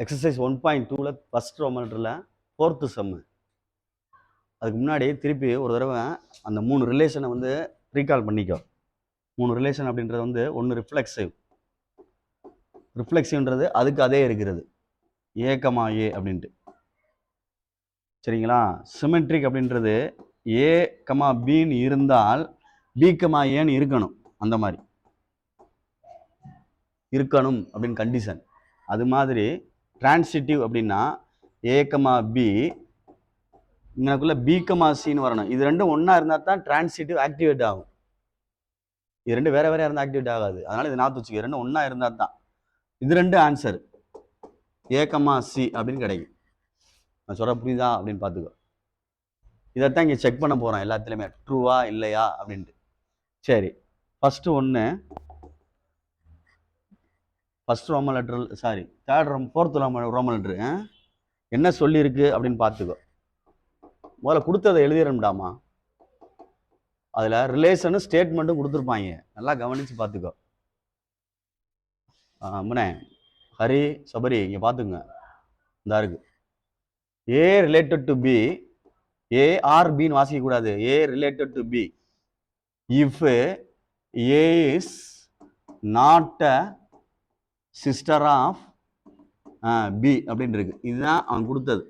Exercise 1.2ல first Roman லெட்டரில் 4th சம்மு. அதுக்கு முன்னாடி திருப்பி ஒரு தடவை அந்த 3 ரிலேஷனை வந்து ரீகால் பண்ணிக்கோ. 3 ரிலேஷன் அப்படின்றது வந்து ஒன்று ரிஃப்ளெக்சிவ்ன்றது அதுக்கு அதே இருக்கிறது ஏ அப்படின்ட்டு. சரிங்களா? சிமெட்ரிக் அப்படின்றது ஏ பின்னு இருந்தால் பி ஏன்னு இருக்கணும், அந்த மாதிரி இருக்கணும் அப்படின்னு கண்டிஷன். அது மாதிரி டிரான்சிட்டிவ் அப்படின்னா ஏ பி இங்கனக்குள்ள பி சின்னு வரணும். இது ரெண்டும் ஒன்றா இருந்தால் தான் டிரான்சிட்டிவ் ஆக்டிவேட் ஆகும். இது ரெண்டு வேற வேற இருந்தால் ஆக்டிவேட் ஆகாது. அதனால இது நாற்று வச்சுக்க, ரெண்டும் ஒன்றா இருந்தால் தான். இது ரெண்டு ஆன்சர் ஏ சி அப்படின்னு கிடைக்கும். நான் சொல்ற புரியுதா அப்படின்னு பார்த்துக்கோ. இதைத்தான் இங்கே செக் பண்ண போகிறோம் எல்லாத்துலேயுமே, ட்ரூவா இல்லையா அப்படின்ட்டு. சரி, ஃபஸ்ட்டு ஒன்று, first Roman letter, sorry fourth Roman letter என்ன சொல்லியிருக்கு அப்படின்னு பார்த்துக்கோ. முதல்ல கொடுத்ததை எழுதிடணும்டாமா. அதில் ரிலேஷனும் ஸ்டேட்மெண்ட்டும் கொடுத்துருப்பாங்க, நல்லா கவனித்து பார்த்துக்கோ. முன்னே ஹரி சபரி இங்கே பார்த்துங்க, இந்த இருக்கு A related to B, A R பின்னு வாசிக்கக்கூடாது. A related to B if A is not a sister of B அப்படின்னு இருக்கு. இதுதான் அவன் கொடுத்தது.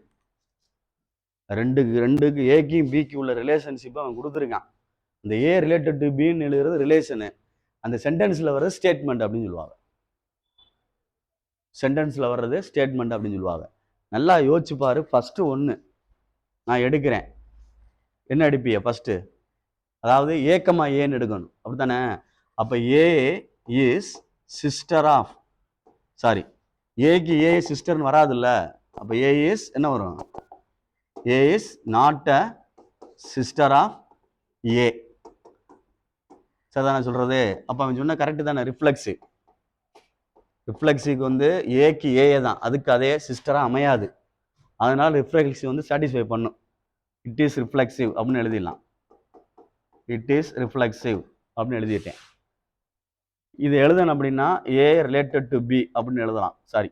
ரெண்டுக்கு ஏக்கும் பிக்கு உள்ள ரிலேஷன்ஷிப்பை அவன் கொடுத்துருக்கான். இந்த ஏ ரிலேட்டட் டு பின்னு எழுதுறது ரிலேஷனு, அந்த சென்டென்ஸில் வர்றது ஸ்டேட்மெண்ட் அப்படின்னு சொல்லுவாங்க. சென்டென்ஸில் வர்றது ஸ்டேட்மெண்ட் அப்படின்னு சொல்லுவாங்க. நல்லா யோசிச்சு பாரு. ஃபஸ்ட்டு ஒன்று நான் எடுக்கிறேன், என்ன எடுப்பிய ஃபஸ்ட்டு? அதாவது ஏன்னு எடுக்கணும், அப்படித்தானே? அப்போ A is sister of, sorry ஏக்கு ஏ சிஸ்டர்னு வராதுல்ல. அப்போ ஏ இஸ் என்ன வரும்? A is not a sister of A. சரிதானே சொல்றது? அப்போ அவன் சொன்ன கரெக்டு தானே? ரிஃப்ளெக்ஸிவ்க்கு வந்து ஏக்கு ஏஏ தான், அதுக்கு அதே சிஸ்டராக அமையாது. அதனால ரிஃப்ளெக்ஸிவ் வந்து சாட்டிஸ்ஃபை பண்ணும். இட் இஸ் ரிஃப்ளெக்ஸிவ் அப்படின்னு எழுதிடலாம். இட் இஸ் ரிஃப்ளெக்ஸிவ் அப்படின்னு எழுதிட்டேன். இது எழுதணும் அப்படின்னா ஏ ரிலேட்டட் டு பி அப்படின்னு எழுதலாம். சாரி,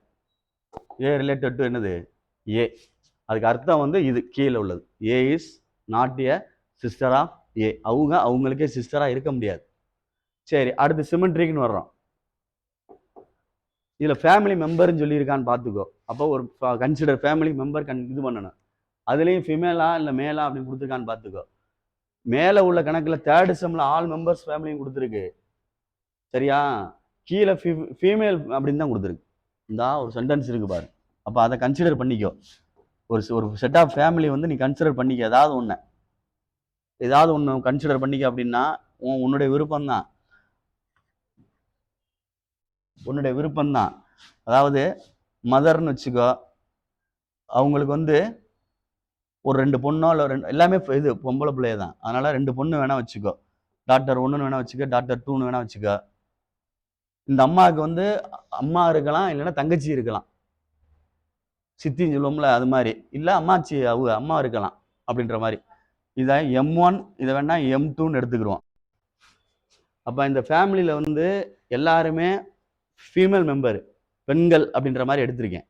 ஏ ரிலேட்டட் டு என்னது? ஏ. அதுக்கு அர்த்தம் வந்து இது கீழே உள்ளது, A is not a sister of A. அவங்களுக்கே சிஸ்டராக இருக்க முடியாது. சரி, அடுத்து சிமெட்ரிக்னு வர்றோம். இதில் ஃபேமிலி மெம்பர்னு சொல்லியிருக்கான்னு பார்த்துக்கோ. அப்போ ஒரு கன்சிடர் ஃபேமிலி மெம்பர் இது பண்ணணும். அதுலேயும் ஃபிமேலா இல்லை மேலா அப்படின்னு கொடுத்துருக்கான்னு பார்த்துக்கோ. மேலே உள்ள கணக்கில் தேர்ட் செம்மில் ஆல் மெம்பர்ஸ் ஃபேமிலியும் கொடுத்துருக்கு, சரியா? கீழே ஃபீமேல் அப்படின்னு தான் கொடுத்துருக்கு. இந்த ஒரு சென்டென்ஸ் இருக்கு பாரு. அப்போ அதை கன்சிடர் பண்ணிக்கோ. ஒரு செட் ஆஃப் ஃபேமிலி வந்து நீ கன்சிடர் பண்ணிக்க. ஏதாவது ஒன்று கன்சிடர் பண்ணிக்க அப்படின்னா உன்னுடைய விருப்பம்தான், உன்னுடைய விருப்பம்தான். அதாவது மதர்னு வச்சுக்கோ, அவங்களுக்கு வந்து ஒரு 2 பொண்ணோ இல்லை எல்லாமே இது பொம்பளை பிள்ளைய தான், அதனால 2 பொண்ணு வேணா வச்சுக்கோ. டாக்டர் 1ன்னு வேணா வச்சுக்கோ, டாக்டர் 2ன்னு வேணா வச்சுக்கோ. இந்த அம்மாவுக்கு வந்து அம்மா இருக்கலாம், இல்லைன்னா தங்கச்சி இருக்கலாம், சித்தின்னு சொல்லுவோம்ல அது மாதிரி. இல்லை அம்மாச்சி அவங்க அம்மா இருக்கலாம் அப்படின்ற மாதிரி. இதை M1, இதை வேணா M2ன்னு எடுத்துக்கிறோம். அப்போ இந்த ஃபேமிலியில் வந்து எல்லாருமே ஃபீமேல் மெம்பர், பெண்கள் அப்படின்ற மாதிரி எடுத்திருக்கேன்.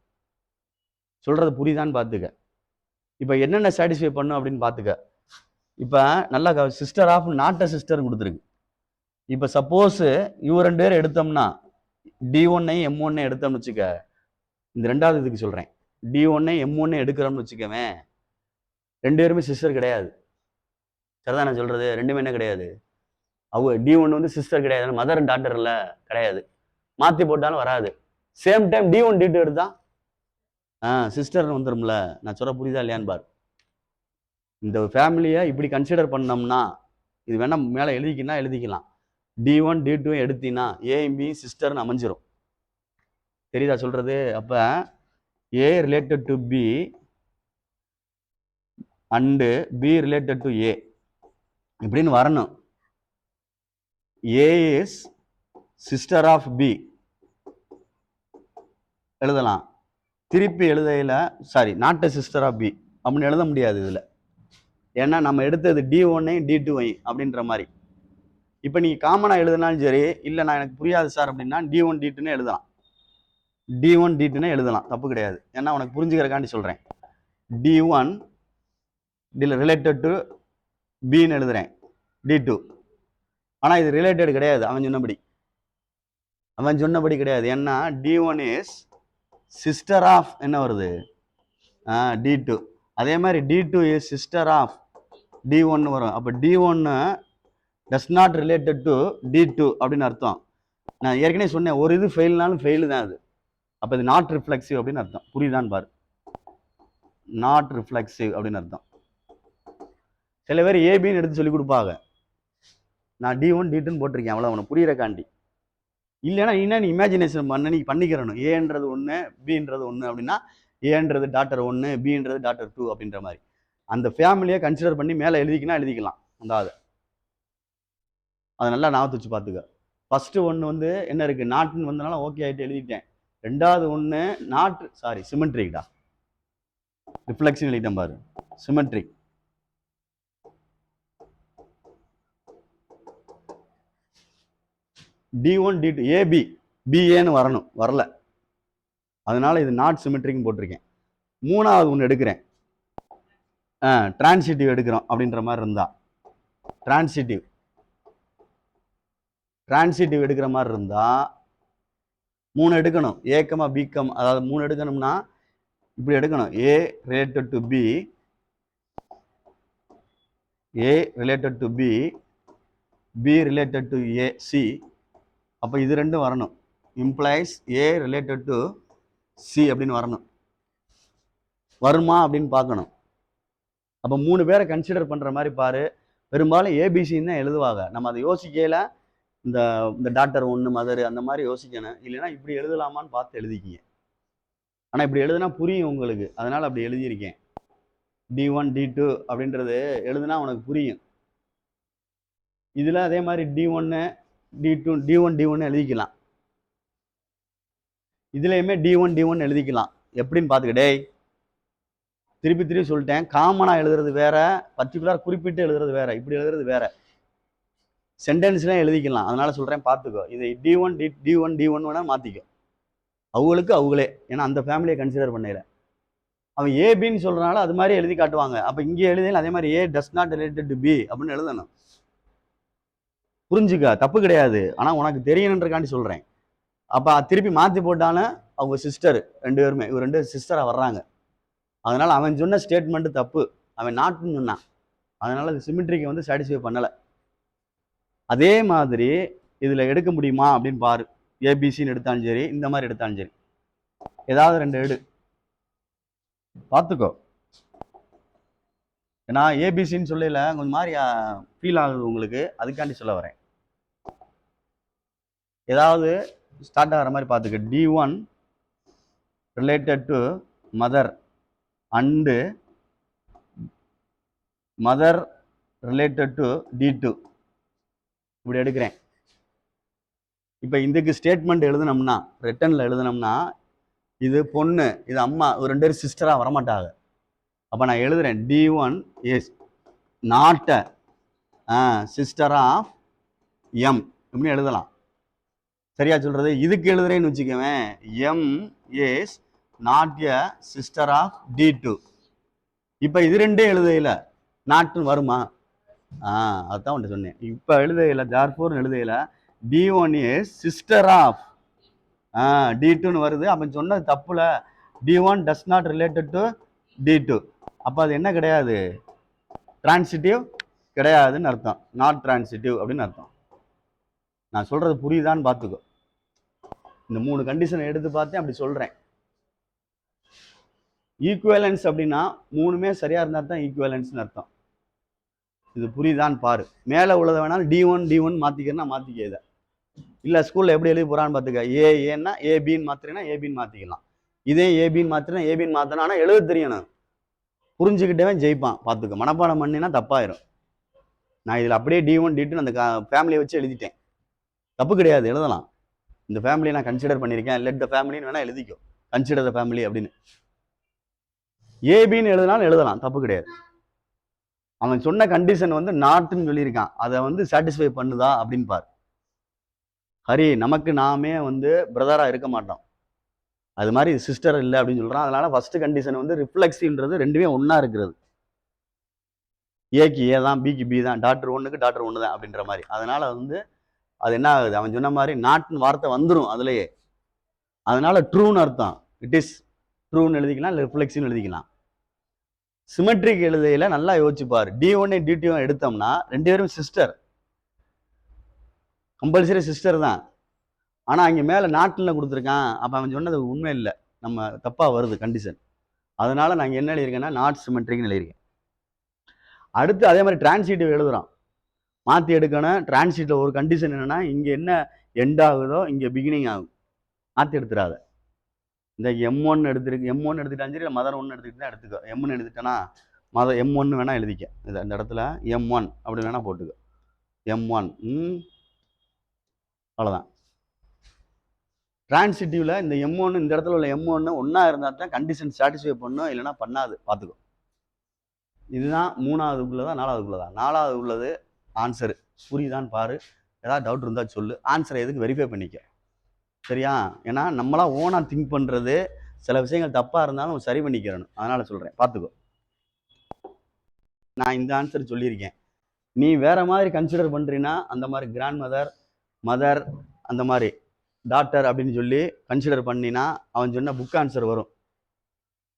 சொல்றது புரியுதான்னு பார்த்துக்க. இப்போ என்னென்ன சாட்டிஸ்ஃபை பண்ணும் அப்படின்னு பார்த்துக்க. இப்போ நல்லா sister of not a sister கொடுத்துருக்கு. இப்போ சப்போஸ் இவங்க 2 பேர் எடுத்தோம்னா D1ஐயும் M1ஐயும் எடுத்தோம்னு வச்சுக்க. இந்த ரெண்டாவது இதுக்கு சொல்கிறேன், D1ஐயும் M1ஐயும் எடுக்கிறோம்னு வச்சுக்கவேன், 2 பேருமே சிஸ்டர் கிடையாது. சரிதான் நான் சொல்கிறது? ரெண்டுமே என்ன கிடையாது? அவங்க D1 வந்து சிஸ்டர் கிடையாது, மதர் அண்ட் டாட்டர் இல்லை, கிடையாது. மாற்றி போட்டாலும் வராது. சேம் டைம் D1 D2 எடுத்தா சிஸ்டர்னு வந்துடும்ல. நான் சொல்ல புரியுதா இல்லையான்னு பாரு. இந்த ஃபேமிலியை இப்படி கன்சிடர் பண்ணோம்னா, இது வேணா மேலே எழுதிக்கலாம். D1 D2 எடுத்தீங்கன்னா ஏஎம்பி சிஸ்டர்னு அமைஞ்சிரும். தெரியுதா சொல்றது? அப்போ A related to B and B related to A இப்படின்னு வரணும். A is sister of B எழுதலாம். திருப்பி எழுதையில sorry not a sister of B அப்படின்னு எழுத முடியாது இதில். ஏன்னா நம்ம எடுத்தது D1ஐயும் D2ஐயும் அப்படின்ற மாதிரி. இப்போ நீங்கள் காமனாக எழுதினாலும் சரி, இல்லை நான் எனக்கு புரியாது சார் அப்படின்னா D1 D2ன்னு எழுதலாம். D1 D2 எழுதலாம், தப்பு கிடையாது. ஏன்னா உனக்கு புரிஞ்சுக்கிறக்காண்டி சொல்றேன். D1 ரிலேட்டட் டு பின்னு எழுதுறேன், D2. ஆனா இது ரிலேட்டட் கிடையாது அவன் சொன்னபடி கிடையாது. ஏன்னா D1 இஸ் சிஸ்டர் ஆஃப் என்ன வருது, D2. அதே மாதிரி D2 is sister of D1 வரும். அப்போ D1 does not related to D2 அப்படின்னு அர்த்தம். நான் ஏற்கனவே சொன்னேன், ஒரு இது ஃபெயில்னாலும் ஃபெயிலு தான் அது. அப்போ இது நாட் ரிஃப்ளெக்சிவ் அப்படின்னு அர்த்தம். புரியுதான்னு பாரு, நாட் ரிஃப்ளெக்சிவ் அப்படின்னு அர்த்தம். சில பேர் ஏபின்னு எடுத்து சொல்லி கொடுப்பாங்க. நான் D1 D2 போட்டிருக்கேன், அவ்வளோ அவனை புரியறக்காண்டி. இல்லைன்னா நீ இமேஜினேஷன் பண்ண நீ பண்ணிக்கிறணும். ஏன்றது ஒன்று, பின்றது ஒன்று அப்படின்னா ஏன்றது டாக்டர் 1, பின்றது டாக்டர் 2 அப்படின்ற மாதிரி அந்த ஃபேமிலியை கன்சிடர் பண்ணி மேலே எழுதிக்கலாம். அதை நல்லா ஞாபகத்து வச்சு பார்த்துக்க. ஃபர்ஸ்ட் ஒன்று வந்து என்ன இருக்கு, நாட்டுன்னு வந்தனால ஓகே ஆகிட்டு எழுதிட்டேன். ரெண்டாவது ஒன்று சிமெட்ரிக்டா, ரிஃப்ளெக்ஷன் எழுதிட்டேன் பாரு, சிமெட்ரிக். D1 D2 ஏபி பிஏன்னு வரல, அதனால இது நாட் சிமெட்ரிக்னு போட்டிருக்கேன். மூணாவது ஒன்று எடுக்கிறேன், டிரான்சிட்டிவ் எடுக்கிறோம் அப்படின்ற மாதிரி இருந்தா, டிரான்சிட்டிவ் எடுக்கிற மாதிரி இருந்தா 3 எடுக்கணும், ஏக்கமா பிகம். அதாவது 3 எடுக்கணும்னா இப்படி எடுக்கணும், A related to B, A related to B, B related to A C. அப்போ இது ரெண்டும் வரணும், implies A related to C அப்படின்னு வரணும். வருமா அப்படின்னு பார்க்கணும். அப்போ 3 பேரை கன்சிடர் பண்ணுற மாதிரி பாரு. பெரும்பாலும் ஏபிசின்னு தான் எழுதுவாங்க. நம்ம அதை யோசிக்கல, இந்த டாக்டர் 1 மதர் அந்த மாதிரி யோசிக்கணும். இல்லைன்னா இப்படி எழுதலாமான்னு பார்த்து எழுதிக்கிங்க. ஆனால் இப்படி எழுதுனா புரியும் உங்களுக்கு, அதனால் அப்படி எழுதியிருக்கேன். D1 D2 அப்படின்றது எழுதுனா உனக்கு புரியும். இதில் அதே மாதிரி D1 D1 எழுதிக்கலாம். இதுலையுமே D1 எழுதிக்கலாம். எப்படின்னு பார்த்துக்கிட்டே திருப்பி சொல்லிட்டேன். காமனாக எழுதுறது வேற, பர்டிகுலர் குறிப்பிட்டு எழுதுறது வேற, இப்படி எழுதுறது வேற. சென்டென்ஸ்லாம் எழுதிக்கலாம், அதனால சொல்றேன் பார்த்துக்கோ. இதை D1 வேணா மாத்திக்கோ, அவங்களே. ஏன்னா அந்த ஃபேமிலியை கன்சிடர் பண்ணல. அவன் ஏபின்னு சொல்றதுனால அது மாதிரி எழுதி காட்டுவாங்க. அப்போ இங்கே எழுதினா அதே மாதிரி A does not related to B அப்படின்னு எழுதணும். புரிஞ்சுக்க, தப்பு கிடையாது. ஆனால் உனக்கு தெரியணுன்றக்காண்டி சொல்கிறேன். அப்போ திருப்பி மாற்றி போட்டாலும் அவங்க சிஸ்டர் 2 பேருமே, இவர் 2 சிஸ்டராக வர்றாங்க. அதனால் அவன் சொன்ன ஸ்டேட்மெண்ட்டு தப்பு, அவன் நாட்டுன்னு சொன்னான். அதனால் அது சிமெட்ரிக்கை வந்து சாட்டிஸ்ஃபை பண்ணலை. அதே மாதிரி இதில் எடுக்க முடியுமா அப்படின்னு பாரு. ஏபிசின்னு எடுத்தாலும் சரி, இந்த மாதிரி எடுத்தாலும் சரி, ஏதாவது 2 எடு பார்த்துக்கோ. ஏன்னா ஏபிசின்னு சொல்லல கொஞ்சம் மாதிரி ஃபீல் ஆகுது உங்களுக்கு, அதுக்காண்டி சொல்ல வரேன். ஏதாவது ஸ்டார்ட் ஆகிற மாதிரி பார்த்துக்க. D1 related to mother and mother related to D2 இப்படி எடுக்கிறேன். இப்போ இதுக்கு ஸ்டேட்மெண்ட் எழுதுனோம்னா, ரிட்டனில் எழுதுனோம்னா, இது பொண்ணு, இது அம்மா, ஒரு 2 பேரும் சிஸ்டராக வரமாட்டாங்க. அப்போ நான் எழுதுறேன் D1 is not sister of M இப்படின்னு எழுதலாம். சரியா சொல்றது? இதுக்கு எழுதுறேன்னு வச்சுக்கவேன், M is not a sister of D2. இப்போ இது 2 எழுதையில நாட்டுன்னு வருமா? அதுதான் உன்ட்டு சொன்னேன். இப்போ எழுதையில ஜார்போர்னு எழுதையில D1 இஸ் சிஸ்டர் ஆஃப் D2ன்னு வருது. அப்போ சொன்னது தப்புல. D1 does not related to D2. அப்போ அது என்ன கிடையாது, டிரான்சிட்டிவ் கிடையாதுன்னு அர்த்தம். நாட் டிரான்சிட்டிவ் அப்படின்னு அர்த்தம். நான் சொல்றது புரியுதான்னு பார்த்துக்கோ. இந்த 3 கண்டிஷனை எடுத்து பார்த்தேன், அப்படி சொல்றேன். ஈக்குவலன்ஸ் அப்படின்னா 3மே சரியா இருந்தா தான் ஈக்குவலன்ஸ்னு அர்த்தம். இது புரியுதான்னு பாரு. மேலே உள்ளதை வேணாலும் D1 மாத்திக்கிறேன்னா மாத்திக்க. இதை இல்லை ஸ்கூல்ல எப்படி எழுதி போறான்னு பார்த்துக்க. ஏன்னா ஏபின்னு மாத்திரனா ஏபின்னு மாத்திக்கலாம். இதே ஏபின்னு மாத்தினா ஏபின்னு மாத்தணும். ஆனால் எழுத தெரியணும், புரிஞ்சுக்கிட்டவே ஜெயிப்பான். பார்த்துக்க, மனப்பாடம் பண்ணினா தப்பாயிரும். நான் இதில் அப்படியே D1 அந்த ஃபேமிலியை வச்சு எழுதிட்டேன். தப்பு கிடையாது, எழுதலாம். இந்த ஃபேமிலியை நான் கன்சிடர் பண்ணியிருக்கேன், லெட் த ஃபேமிலின்னு வேணா எழுதிக்கோ, கன்சிடர் த ஃபேமிலி அப்படின்னு. ஏபின்னு எழுதினாலும் எழுதலாம், தப்பு கிடையாது. அவன் சொன்ன கண்டிஷன் வந்து நாட்டுன்னு சொல்லியிருக்கான், அதை வந்து சாட்டிஸ்ஃபை பண்ணுதா அப்படின்னு பாரு. ஹரி, நமக்கு நாமே வந்து பிரதரா இருக்க மாட்டோம். அது மாதிரி சிஸ்டர் இல்லை அப்படின்னு சொல்கிறான். அதனால ஃபர்ஸ்ட் கண்டிஷன் வந்து ரிஃப்ளெக்ஸிவ்ன்றது ரெண்டுமே ஒன்றா இருக்கிறது. ஏக்கு ஏ தான், பிக்கு பி தான், டாக்டர் ஒன்றுக்கு டாக்டர் ஒன்று தான் அப்படின்ற மாதிரி. அதனால வந்து அது என்ன ஆகுது, அவன் சொன்ன மாதிரி நாட்னு வார்த்தை வந்துடும் அதுலேயே. அதனால ட்ரூன்னு அர்த்தம். இட் இஸ் ட்ரூன்னு எழுதிக்கலாம், இல்லை ரிஃப்ளெக்ஸிவ்னு எழுதிக்கலாம். சிமெட்ரிக் எழுதையில நல்லா யோசிச்சுப்பார். D1 D2 எடுத்தோம்னா 2 பேரும் சிஸ்டர், கம்பல்சரி சிஸ்டர் தான். ஆனா அங்க மேல நாட்டில் கொடுத்துருக்கான். அப்ப அவன் சொன்னது உண்மை இல்லை, நம்ம தப்பா வருது கண்டிஷன். அதனால நாங்க என்ன எழுதியிருக்கேன்னா நாட் சிமெட்ரிக்னு எழுதியிருக்கேன். அடுத்து அதே மாதிரி டிரான்சிட்டிவ் எழுதுறோம், மாத்தி எடுக்கணும். டிரான்சிட்ல ஒரு கண்டிஷன் என்னன்னா, இங்க என்ன எண்ட் ஆகுதோ இங்க பிகினிங் ஆகும், மாத்தி எடுத்துடாத. இந்த M1 எடுத்துருக்கு, M1 எடுத்துட்டாலும் சரி, மதர் 1 எடுத்துக்கிட்டு தான் எடுத்துக்கோ. M1 எடுத்துட்டேன்னா மதர் M1 வேணா எழுதிக்க. இந்த இடத்துல M1 அப்படி வேணா போட்டுக்கோ. M1 அவ்வளோதான். டிரான்சிட்டிவ்ல இந்த M1 இந்த இடத்துல உள்ள M1 ஒன்றா இருந்தால் தான் கண்டிஷன் சாட்டிஸ்ஃபை பண்ணும், இல்லைன்னா பண்ணாது, பார்த்துக்கோ. இதுதான் மூணாவதுக்குள்ளதா நாலாவதுக்குள்ளதா? நாலாவது உள்ளது ஆன்சரு. புரியுதான்னு பாரு, ஏதாவது டவுட் இருந்தால் சொல்லு. ஆன்சரை எதுக்கு வெரிஃபை பண்ணிக்க, சரியா? ஏன்னா நம்மளா ஓனா திங்க் பண்ணுறது, சில விஷயங்கள் தப்பாக இருந்தாலும் சரி பண்ணிக்கிறணும். அதனால சொல்கிறேன், பார்த்துக்கோ. நான் இந்த ஆன்சர் சொல்லியிருக்கேன். நீ வேற மாதிரி கன்சிடர் பண்ணுறீன்னா அந்த மாதிரி கிராண்ட் மதர், மதர், அந்த மாதிரி டாக்டர் அப்படின்னு சொல்லி கன்சிடர் பண்ணினா அவன் சொன்ன புக் ஆன்சர் வரும்.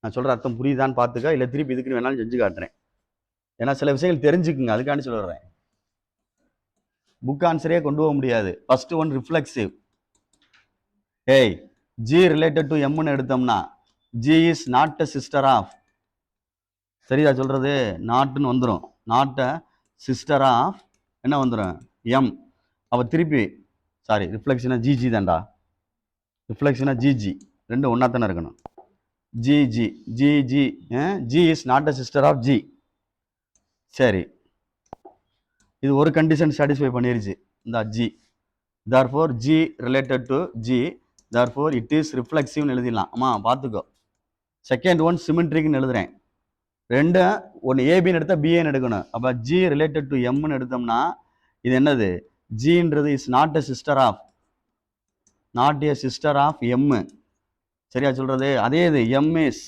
நான் சொல்கிற அர்த்தம் புரியுதான்னு பார்த்துக்க, இல்லை திருப்பி இதுக்குன்னு வேணாலும் செஞ்சு காட்டுறேன். ஏன்னா சில விஷயங்கள் தெரிஞ்சுக்குங்க, அதுக்காண்டி சொல்கிறேன். புக் ஆன்சரே கொண்டு போக முடியாது. First one reflexive. ஏய், G ரிலேட்டட் டு Mன்னு எடுத்தோம்னா G is not a sister of, சரியா சொல்றது? நாட்னு வந்துடும். நாட் அ சிஸ்டர் ஆஃப் என்ன வந்துடும், M. அவ திருப்பி சாரி, ரிஃப்ளெக்ஷனா GG தான்டா, ரிஃப்ளெக்ஷனா GG, ரெண்டும் ஒன்றா தானே இருக்கணும். GG GG G is not a sister of G. சரி, இது ஒரு கண்டிஷன் சாட்டிஸ்ஃபை பண்ணிருச்சு, இந்த G. therefore G related to G, therefore it is reflexive னு எழுதிடலாம். ஆமா, பார்த்துக்கோ. செகண்ட் ஒன் சிமெட்ரிக்னு எழுதுறேன். ரெண்டு ஒன்று ஏபின்னு எடுத்தால் பிஏன்னு எடுக்கணும். அப்போ G ரிலேட்டட் டு Mன்னு எடுத்தோம்னா இது என்னது, Gன்றது is not a sister of, not a sister of M. சரியா சொல்றது? அதே இது M is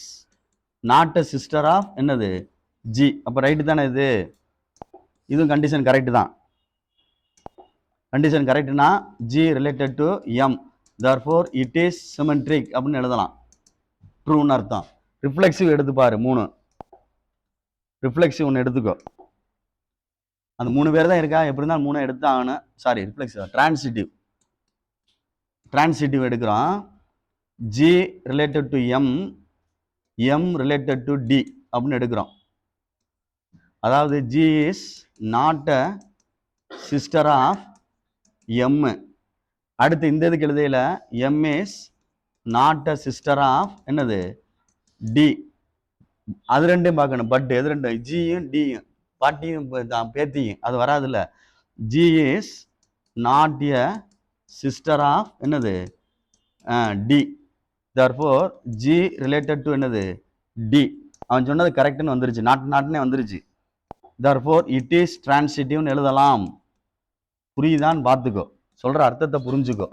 not a sister of என்னது, G. அப்போ ரைட்டு தானே இது? இதுவும் கண்டிஷன் கரெக்டு தான். கண்டிஷன் கரெக்ட்னா G related to M, therefore it is symmetric அப்படின்னு எழுதலாம். ட்ரூன்னு அர்த்தம். ரிஃப்ளெக்சிவ் எடுத்து பாரு, 3 ரிஃப்ளெக்சிவ் ஒன்று எடுத்துக்கோ. அந்த 3 பேர் தான் இருக்கா, எப்படி இருந்தாலும் 3 எடுத்து ஆகணும். Sorry, reflexive transitive. டிரான்சிட்டிவ் எடுக்கிறோம். G related to M, M related to D அப்படின்னு எடுக்கிறோம். அதாவது G is not a sister of M. அடுத்து இந்த இதுக்கு எழுதையில M is not a sister of என்னது, D. அது ரெண்டையும் பார்க்கணும். பட் எது ரெண்டும், Gயும் Dயும், பாட்டியும் பேத்தியும், அது வராதுல்ல. G is not a sister of என்னது, D. therefore G related to என்னது, D. அவன் சொன்னது கரெக்ட்னு வந்துருச்சு, நாட்னே வந்துருச்சு. therefore it is transitive எழுதலாம். புரியுதான்னு பார்த்துக்கோ, சொல்ற அர்த்தத்தை புரிஞ்சுக்கோ.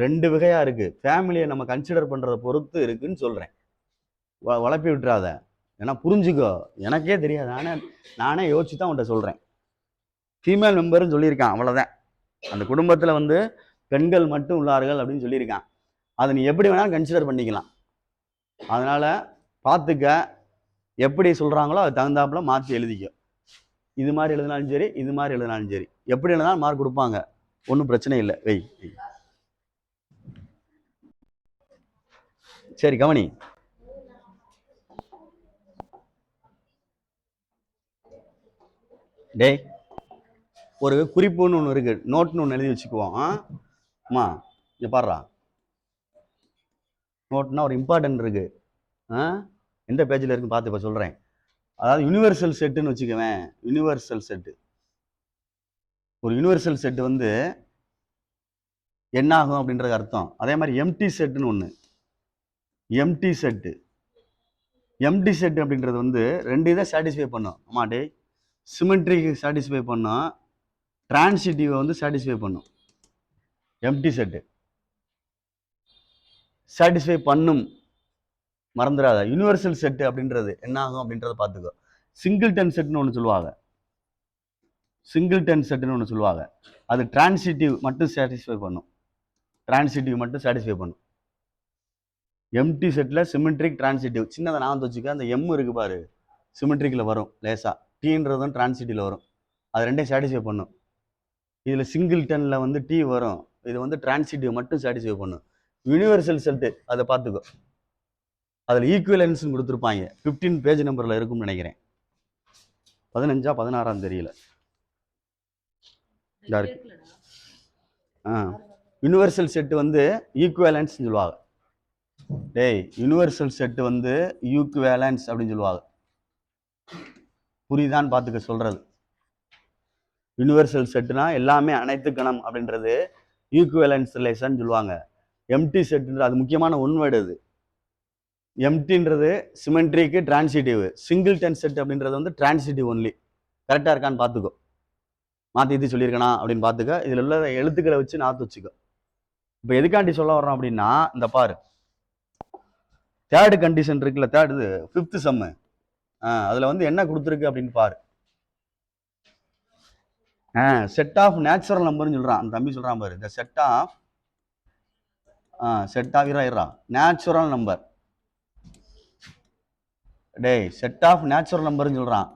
ரெண்டு வகையா இருக்கு, ஃபேமிலியை நம்ம கன்சிடர் பண்றதை பொறுத்து இருக்குன்னு சொல்றேன். வளப்பி விட்டுறாத, ஏன்னா புரிஞ்சுக்கோ. எனக்கே தெரியாது, நானே யோசிச்சு தான் உன்கிட்ட சொல்றேன். ஃபீமேல் மெம்பர்னு சொல்லியிருக்கான், அவ்வளோதான். அந்த குடும்பத்தில் வந்து பெண்கள் மட்டும் உள்ளார்கள் அப்படின்னு சொல்லியிருக்கான். அதை நீ எப்படி வேணாலும் கன்சிடர் பண்ணிக்கலாம். அதனால பார்த்துக்க, எப்படி சொல்றாங்களோ அது தகுந்தாப்புல மாற்றி எழுதிக்க. இது மாதிரி எழுதினாலும் சரி, இது மாதிரி எழுதினாலும் சரி, எப்படி எழுதினாலும் மார்க் கொடுப்பாங்க, ஒன்றும் பிரச்சனை இல்லை. வை, சரி கவனி. டேய், ஒரு குறிப்புன்னு ஒன்று இருக்கு, நோட்னு ஒன்று எழுதி வச்சுக்குவோம். அம்மா இங்கே பாடுறா, நோட்னா ஒரு இம்பார்ட்டன்ட் இருக்கு. எந்த பேஜில் இருக்குன்னு பார்த்து இப்போ சொல்கிறேன். அதாவது யூனிவர்சல் செட்டுன்னு வச்சுக்குவேன். யூனிவர்சல் செட்டு, ஒரு யூனிவர்சல் செட்டு வந்து என்ன ஆகும் அப்படின்றது அர்த்தம். அதே மாதிரி எம்டி செட்டுன்னு ஒன்று, எம்டி செட்டு. எம்டி செட் அப்படின்றது வந்து ரெண்டு இதை சாட்டிஸ்ஃபை பண்ணும். ஆமா டே, சிமெட்ரிக்கு சாட்டிஸ்ஃபை பண்ணும், டிரான்சிட்டிவை வந்து சாட்டிஸ்ஃபை பண்ணும். எம்டி செட்டு சாட்டிஸ்ஃபை பண்ணும் மறந்துடாத. யூனிவர்சல் செட் அப்படின்றது என்ன ஆகும் அப்படின்றத பார்த்துக்கோ. சிங்கிள்டன் செட்னு ஒன்று சொல்லுவாங்க. சிங்கிள்டன் செட்னு ஒன்று சொல்லுவாங்க. அது டிரான்சிட்டிவ் மட்டும் சாட்டிஸ்ஃபை பண்ணும். டிரான்சிட்டிவ் மட்டும் சாட்டிஸ்ஃபை பண்ணும். எம்டி செட்டில் சிமெட்ரிக் டிரான்சிட்டிவ் சின்னதை நான் வச்சுக்க. அந்த எம் இருக்கு பாரு, சிமெட்ரிக்கில் வரும் லேசா. டீன்றதும் டிரான்சிட்டிவில் வரும். அது ரெண்டையும் சாட்டிஸ்ஃபை பண்ணும். இதில் சிங்கிள்டனில் வந்து டி வரும். இது வந்து டிரான்சிட்டிவ் மட்டும் சாட்டிஸ்ஃபை பண்ணும். யூனிவர்சல் செட்டு அதை பார்த்துக்கோ. அதில் ஈக்குவலன்ஸ்னு கொடுத்துருப்பாங்க. 15 பேஜ் நம்பரில் இருக்கும்னு நினைக்கிறேன். 15ஆ 16ஆன்னு தெரியல. யூனிவர்சல் செட்டு வந்து ஈக்குவலன்ஸ் சொல்லுவாங்க. டேய், யூனிவர்சல் செட்டு வந்து ஈக்குவலன்ஸ் அப்படின்னு சொல்லுவாங்க. புரியுதான்னு பார்த்துக்க சொல்றது. யூனிவர்சல் செட்டுனா எல்லாமே அனைத்து கணம் அப்படின்றது ஈக்குவலன்ஸ் ரிலேஷன் சொல்லுவாங்க. எம்டி செட்டுன்றது அது முக்கியமான ஒன்வேர்டு. அது எம்டின்றது சிமெட்ரிக்கு டிரான்சிட்டிவ். சிங்கிள்டன் செட் அப்படின்றது வந்து டிரான்சிட்டிவ் ஒன்லி. கரெக்டாக இருக்கான்னு பார்த்துக்கோ. மாற்றி சொல்லியிருக்கேனா அப்படின்னு பார்த்துக்க. இதில் உள்ள எழுத்துக்களை வச்சு நாற்று வச்சுக்கோ. இப்போ எதுக்காண்டி சொல்ல வர்றோம் அப்படின்னா, இந்த பாரு, தேர்டு கண்டிஷன் இருக்குல்ல, தேர்டு ஃபிஃப்த் சம்மு, அதில் வந்து என்ன கொடுத்துருக்கு அப்படின்னு பாரு. செட் ஆஃப் நேச்சுரல் நம்பர்னு சொல்கிறான் அந்த தம்பி. சொல்கிறான் பாரு, இந்த செட் ஆஃப் நேச்சுரல் நம்பர். டேய், செட் ஆஃப் நேச்சுரல் நம்பர்னு சொல்கிறான்.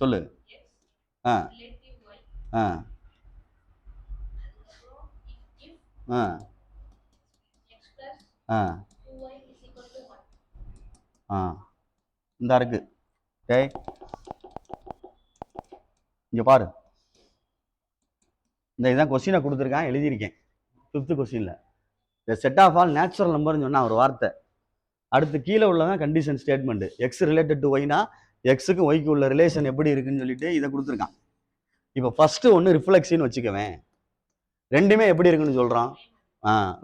சொல்லு. இந்த இருக்கு. டேய், இங்க பாரு, இந்த இதான் கொஸ்டினை கொடுத்துருக்கான், எழுதியிருக்கேன். 5th கொஸ்டினில் இந்த செட் ஆஃப் ஆல் நேச்சுரல் நம்பர்னு சொன்னால் ஒரு வார்த்தை. அடுத்து கீழே உள்ளதான் condition statement. X related to ஒய்னா எக்ஸுக்கும் ஒய்க்கு உள்ள ரிலேஷன் எப்படி இருக்குன்னு சொல்லிட்டு இதை கொடுத்துருக்கான். இப்போ ஃபர்ஸ்ட் ஒன்று ரிஃப்ளெக்ஸின்னு வச்சுக்கவேன். ரெண்டுமே எப்படி இருக்குன்னு சொல்கிறான்.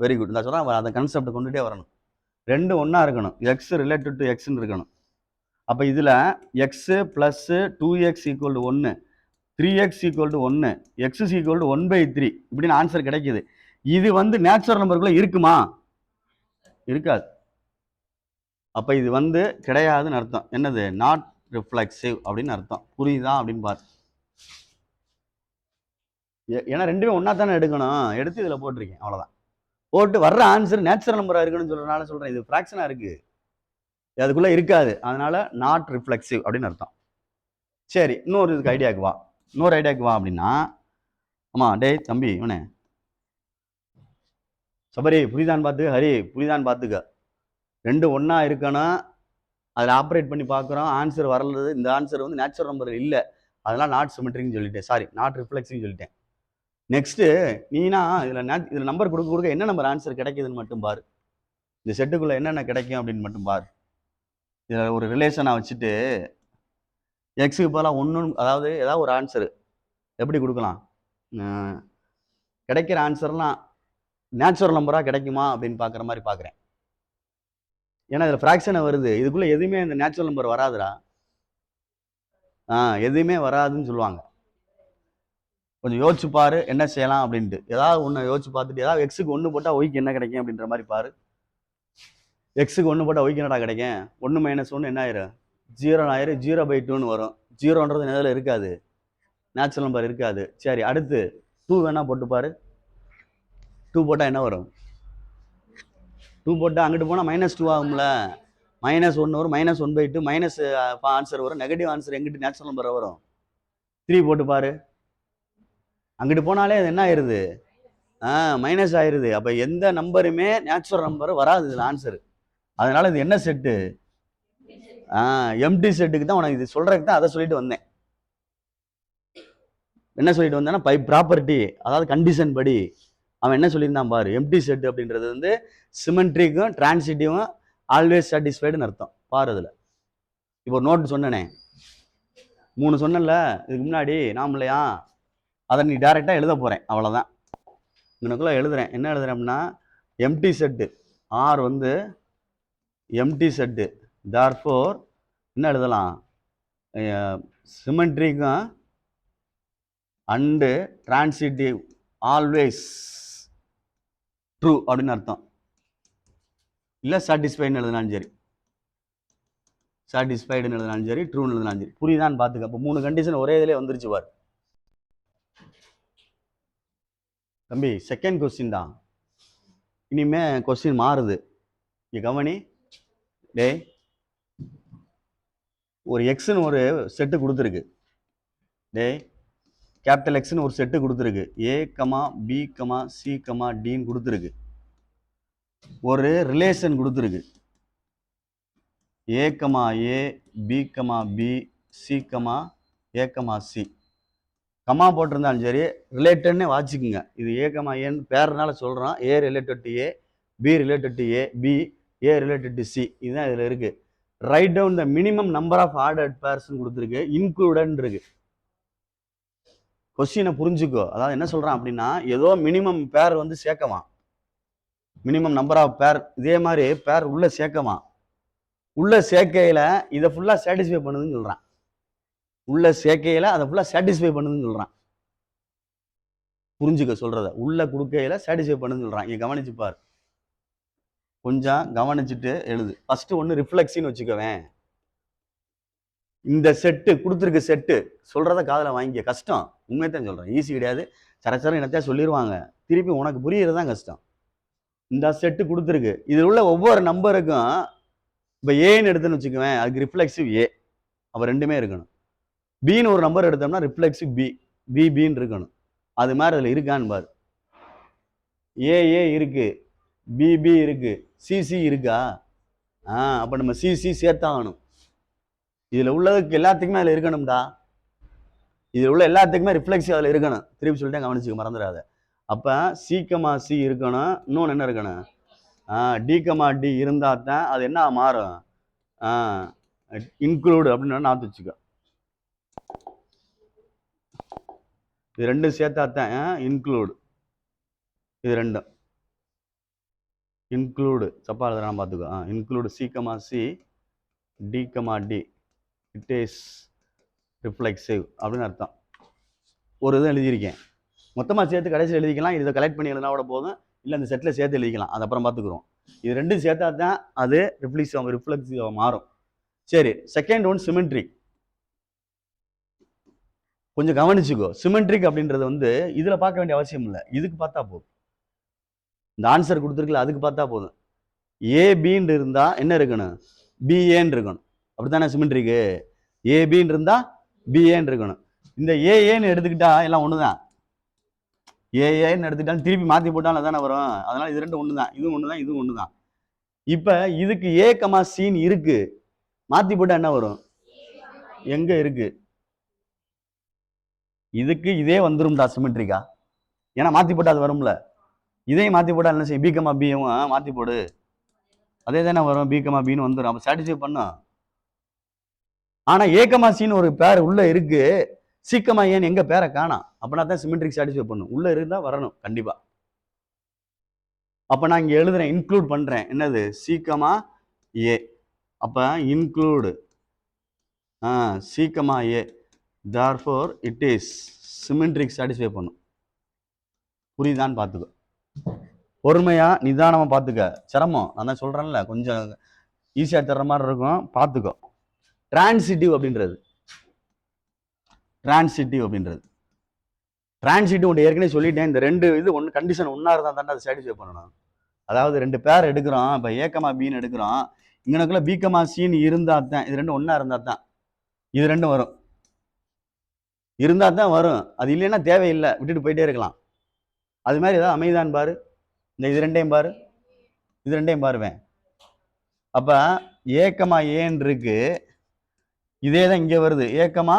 Very good. நான் சொல்கிறேன், அந்த கன்செப்ட் கொண்டுகிட்டே வரணும். ரெண்டு ஒன்றா இருக்கணும். எக்ஸ் ரிலேட்டட் டு எக்ஸ்ன்னு இருக்கணும். அப்போ இதில் x plus 2x equal to 1, 3x equal to 1, X equal to 1/3 இப்படின்னு ஆன்சர் கிடைக்குது. இது வந்து நேச்சுரல் நம்பருக்குள்ள இருக்குமா? இருக்காது. அப்போ இது வந்து கிடையாதுன்னு அர்த்தம். என்னது? நாட் ரிஃப்ளெக்சிவ் அப்படின்னு அர்த்தம். புரியுதா அப்படின்னு பாரு. ஏன்னா ரெண்டுமே ஒன்றா தானே எடுக்கணும். எடுத்து இதில் போட்டிருக்கேன், அவ்வளோதான். போட்டு வர்ற ஆன்சர் நேச்சுரல் நம்பராக இருக்குன்னு சொல்கிறனால சொல்கிறேன். இது ஃப்ராக்ஷனாக இருக்குது, அதுக்குள்ளே இருக்காது. அதனால நாட் ரிஃப்ளெக்சிவ் அப்படின்னு அர்த்தம். சரி, இன்னொரு இதுக்கு ஐடியாவுக்கு வா. இன்னொரு ஐடியாவுக்கு வா அப்படின்னா, ஆமாம், டேய் தம்பி இவனே சபரி, புரியுதான்னு பார்த்துக்க. ஹரி, புரியுதான்னு பார்த்துக்க. ரெண்டு ஒன்றா இருக்கணும். அதில் ஆப்ரேட் பண்ணி பார்க்குறோம், ஆன்சர் வரலது. இந்த ஆன்சர் வந்து நேச்சுரல் நம்பர் இல்லை, அதெல்லாம் நாட் சிமெட்ரிக்னு சொல்லிட்டேன். சாரி, நாட் ரிஃப்ளெக்சிவ்னு சொல்லிட்டேன். நெக்ஸ்ட்டு நீனா இதில் நம்பர் கொடுக்க என்ன நம்பர் ஆன்சர் கிடைக்குதுன்னு மட்டும் பாரு. இந்த செட்டுக்குள்ளே என்னென்ன கிடைக்கும் அப்படின்னு மட்டும் பாரு. இதில் ஒரு ரிலேஷனாக வச்சுட்டு எக்ஸுக்கு பதிலாக 1, அதாவது ஏதாவது ஒரு ஆன்சரு எப்படி கொடுக்கலாம்? கிடைக்கிற ஆன்சர்லாம் நேச்சுரல் நம்பராக கிடைக்குமா அப்படின்னு பார்க்குற மாதிரி பார்க்குறேன். ஏன்னா இதில் ஃப்ராக்ஷனை வருது. இதுக்குள்ளே எதுவுமே இந்த நேச்சுரல் நம்பர் வராதுடா. எதுவுமே வராதுன்னு சொல்லுவாங்க. கொஞ்சம் யோசிச்சு பாரு என்ன செய்யலாம் அப்படின்ட்டு. ஏதாவது ஒன்று யோசிச்சு பார்த்துட்டு, ஏதாவது எக்ஸுக்கு 1 போட்டால் ஒய்க்கு என்ன கிடைக்கும் அப்படின்ற மாதிரி பாரு. எக்ஸுக்கு 1 போட்டால் ஒய்க்கு என்னடா கிடைக்கும்? 1 - 1 என்ன ஆயிரும்? 0 ஆயிரும். 0/2ன்னு வரும். 0ன்றது நேரில் இருக்காது, நேச்சுரல் நம்பர் இருக்காது. சரி, அடுத்து 2 வேணா போட்டு பாரு. 2 போட்டால் என்ன வரும்? 2 போட்டால் அங்கிட்டு போனால் -2 ஆகும்ல. -1 வரும். -1/2 மைனஸ் ஆன்சர் வரும். நெகட்டிவ் ஆன்சர் எங்கிட்டு நேச்சுரல் நம்பர் வரும்? 3 போட்டு பாரு. அங்கிட்டு போனாலே அது என்ன ஆயிடுது? மைனஸ் ஆயிடுது. அப்போ எந்த நம்பருமே நேச்சுரல் நம்பர் வராது இதில் ஆன்சர். அதனால இது என்ன செட்டு? எம்டி செட்டுக்கு தான் உனக்கு இது சொல்றதுக்கு தான் அதை சொல்லிட்டு வந்தேன். என்ன சொல்லிட்டு வந்தேன்னா, பை ப்ராப்பர்ட்டி, அதாவது கண்டிஷன் படி அவன் என்ன சொல்லியிருந்தான் பாரு. எம்டி செட் அப்படின்றது வந்து சிமெட்ரிக்கும் டிரான்சிட்டிவும் ஆல்வேஸ் சாட்டிஸ்ஃபைடுன்னு அர்த்தம். பாரு அதில். இப்போ ஒரு நோட்டு சொன்னனே, 3 சொன்னல இதுக்கு முன்னாடி, நாம் இல்லையா? அதை நீ டைரெக்டாக எழுத போகிறேன், அவ்வளோதான். இங்கனக்குள்ளே எழுதுறேன். என்ன எழுதுறேன் அப்படின்னா, எம்டி செட்டு ஆர் வந்து எம்டி செட்டு, therefore என்ன எழுதலாம்? சிமெட்ரிக்கும் அண்டு டிரான்சிட்டிவ் ஆல்வேஸ் ட்ரூ அப்படின்னு அர்த்தம். இல்லை சாட்டிஸ்ஃபைடுன்னு எழுதினாலும் சரி, சாட்டிஸ்ஃபைடுன்னு எழுதினாலும் சரி, ட்ரூன்னு எழுதினாலும் சரி. புரியுதான்னு பார்த்துக்க. அப்போ 3 கண்டிஷன் ஒரே இதிலே வந்துருச்சு பார் தம்பி. செகண்ட் கொஸ்டின் தான். இனிமே கொஸ்டின் மாறுது. இங்கே கவனி. டே, ஒரு எக்ஸ்ன்னு ஒரு செட்டு கொடுத்துருக்கு. டே, கேபிட்டல் எக்ஸ்ன்னு ஒரு செட்டு கொடுத்துருக்கு. A comma B comma C comma டின்னு கொடுத்துருக்கு. ஒரு ரிலேஷன் கொடுத்துருக்கு. A comma A, B comma B, C comma A comma C. Comma போட்டிருந்தாலும் சரி, ரிலேட்டட்னே வாச்சிக்குங்க. இது ஏ கமா ஏன்னு பேர்னால சொல்கிறோம். A related to A, B related to A, B A related to C. இதுதான் இதில் இருக்குது. Write down the minimum number of ordered பேர்ஸ்ன்னு கொடுத்துருக்கு. இன்க்ளூடன் இருக்கு. கொஸ்டினை புரிஞ்சுக்கோ. அதாவது என்ன சொல்கிறான் அப்படின்னா, ஏதோ மினிமம் பேர் வந்து சேர்க்கவான், மினிமம் நம்பர் ஆஃப் பேர். இதே மாதிரி பேர் உள்ள சேர்க்கவான். உள்ள சேர்க்கையில் இதை ஃபுல்லாக சாட்டிஸ்ஃபை பண்ணுதுன்னு சொல்கிறான். உள்ள சேர்க்கையில் அதை ஃபுல்லாக சாட்டிஸ்ஃபை பண்ணுதுன்னு சொல்கிறான். புரிஞ்சுக்க சொல்கிறத. உள்ள கொடுக்கையில் சாட்டிஸ்ஃபை பண்ணுதுன்னு சொல்கிறான். இங்கே கவனிச்சு பார், கொஞ்சம் கவனிச்சுட்டு எழுது. ஃபர்ஸ்ட் ஒன்று ரிஃப்ளெக்ஸின்னு வச்சுக்கவேன். இந்த செட்டு கொடுத்துருக்கு. செட்டு சொல்கிறத காதில் வாங்கிக்க. கஷ்டம், உண்மையத்தான் சொல்கிறேன். ஈஸி கிடையாது. சரச்சரம் என்னத்தையா சொல்லிடுவாங்க, திருப்பி உனக்கு புரியுறது தான் கஷ்டம். இந்த செட்டு கொடுத்துருக்கு. இதில் உள்ள ஒவ்வொரு நம்பருக்கும் இப்போ ஏன்னு எடுத்துன்னு வச்சுக்குவேன், அதுக்கு ரிஃப்ளெக்சிவ் ஏ. அப்போ ரெண்டுமே இருக்கணும். பின்னு ஒரு நம்பர் எடுத்தோம்னா ரிஃப்ளெக்சிவ் பி, பின்னு இருக்கணும். அது மாதிரி அதில் இருக்கான்னு பாரு. ஏ இருக்கு, பிபி இருக்கு, சிசி இருக்கா? அப்போ நம்ம சிசி சேர்த்தாகணும். இதில் உள்ளதுக்கு எல்லாத்துக்குமே அதில் இருக்கணும்டா. இதில் உள்ள எல்லாத்துக்குமே ரிஃப்ளெக்சிவ் அதில் இருக்கணும். திருப்பி சொல்லிட்டேன், கவனிச்சுக்க, மறந்துடாத. அப்போ சி கமா சி இருக்கணும். இன்னொன்று என்ன இருக்கணும்? டி கமா டி இருந்தால் தான் அது என்ன மாறும்? இன்க்ளூடு அப்படின்னு நான் வச்சுக்க. இது ரெண்டும் சேர்த்தா தான் இன்க்ளூடு. இது ரெண்டும் இன்க்ளூடு. தப்பா எழுதுறான் பார்த்துக்கோ. Include C comma C, D comma D, it is reflexive அப்படின்னு அர்த்தம். ஒரு இது எழுதியிருக்கேன். மொத்தமாக சேர்த்து கடைசியில் எழுதிக்கலாம். இதை கலெக்ட் பண்ணி எழுதினா கூட போதும். இல்லை இந்த செட்டில் சேர்த்து எழுதிக்கலாம். அது அப்புறம் பார்த்துக்குறோம். இது ரெண்டும் சேர்த்தா தான் அது ரிஃப்ளெக்சிவ் மாறும். சரி, செகண்ட் ஒன் சிமெட்ரிக். கொஞ்சம் கவனிச்சுக்கோ. சிமெட்ரிக் அப்படின்றது வந்து இதில் பார்க்க வேண்டிய அவசியம் இல்லை. இதுக்கு பார்த்தா போதும். இந்த ஆன்சர் கொடுத்துருக்குல, அதுக்கு பார்த்தா போதும். ஏபின்னு இருந்தால் என்ன இருக்கணும்? பிஏன்னு இருக்கணும். அப்படித்தானே சிமெட்ரிக்கு? ஏபின்னு இருந்தால் பிஏன்னு இருக்கணும். இந்த ஏஏன்னு எடுத்துக்கிட்டா எல்லாம் ஒன்று தான். ஏஏன்னு எடுத்துக்கிட்டாலும் திருப்பி மாற்றி போட்டாலும் தானே வரும். அதனால் இது ரெண்டும் ஒன்று தான். இதுவும் ஒன்று தான், இதுவும் ஒன்று தான். இப்போ இதுக்கு ஏ கமா சின்னு இருக்கு. மாற்றி போட்டால் என்ன வரும்? எங்கே இருக்கு? இதுக்கு இதே வந்துரும்டா சிமெட்ரிக்கா. ஏன்னா மாற்றி போட்டால் அது வரும்ல. இதையும் மாற்றி போட்டால் என்ன செய்யும்? பி கமா பியும் மாற்றி போடு, அதே தானே வரும். பி கமா பின்னு வந்துடும். அப்போ சாட்டிஸ்ஃபை பண்ணும். ஆனால் ஏ கமா சின்னு ஒரு பேர் உள்ள இருக்கு. சீக்கமா ஏன் எங்க பேரை காணாம். அப்படின்னா தான் சிமெட்ரிக் சாட்டிஸ்ஃபை பண்ணும். உள்ள இருந்தால் வரணும் கண்டிப்பா. அப்போ நான் இங்கே எழுதுறேன், இன்க்ளூட் பண்ணுறேன். என்னது? C comma A. அப்போ include C comma A, therefore it is symmetric satisfy பண்ணும். புரியுதான்னு பார்த்துக்கோ. பொறுமையாக நிதானமாக பார்த்துக்க. சிரமம் நான் தான் சொல்கிறேன்ல, கொஞ்சம் ஈஸியாக தர்ற மாதிரி இருக்கும், பார்த்துக்கோ. டிரான்சிட்டிவ் அப்படின்றது ஒன்று ஏற்கனவே சொல்லிட்டேன். இந்த ரெண்டு இது ஒன்று கண்டிஷன் ஒன்றா இருந்தால் தானே அதை சாட்டிஸ்ஃபை பண்ணணும். அதாவது ரெண்டு பேர் எடுக்கிறோம். இப்போ ஏக்கமா பின்னு எடுக்கிறோம். இங்கனக்குள்ள பிகமா சின்னு இருந்தால் தான், இது ரெண்டும் ஒன்றா இருந்தால் தான் இது ரெண்டும் வரும். இருந்தால் தான் வரும். அது இல்லைன்னா தேவையில்லை, விட்டுட்டு போயிட்டே இருக்கலாம். அது மாதிரி ஏதாவது அமைதான் பாரு. இந்த இது ரெண்டையும் பாருவேன். அப்போ ஏக்கமா ஏன்னு இருக்கு, இதே தான் இங்கே வருது. ஏக்கமா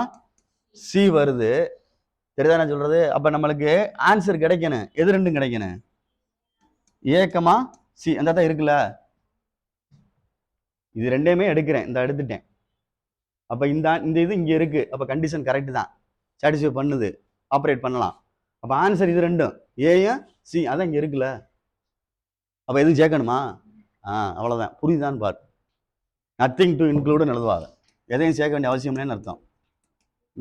சி வருது. தெரியுதா நான் சொல்றது? அப்போ நம்மளுக்கு ஆன்சர் கிடைக்கணும். எது ரெண்டும் கிடைக்கணும்? ஏக்கமா சி அந்த தான் இருக்குல்ல. இது ரெண்டையுமே எடுக்கிறேன், இந்த எடுத்துட்டேன். அப்போ இந்த இது இங்கே இருக்கு. அப்போ கண்டிஷன் கரெக்ட் தான், சாட்டிஸ்ஃபை பண்ணுது, ஆப்ரேட் பண்ணலாம். அப்போ ஆன்சர் இது ரெண்டும் ஏயும் சி அதான் இங்கே இருக்குல்ல. அப்போ எதுவும் சேர்க்கணுமா? அவ்வளோதான். புரியுதான்னு பாரு. நத்திங் டு இன்க்ளூடுன்னு எழுதுவாங்க. எதையும் சேர்க்க வேண்டிய அவசியம் இல்லைன்னு அர்த்தம்.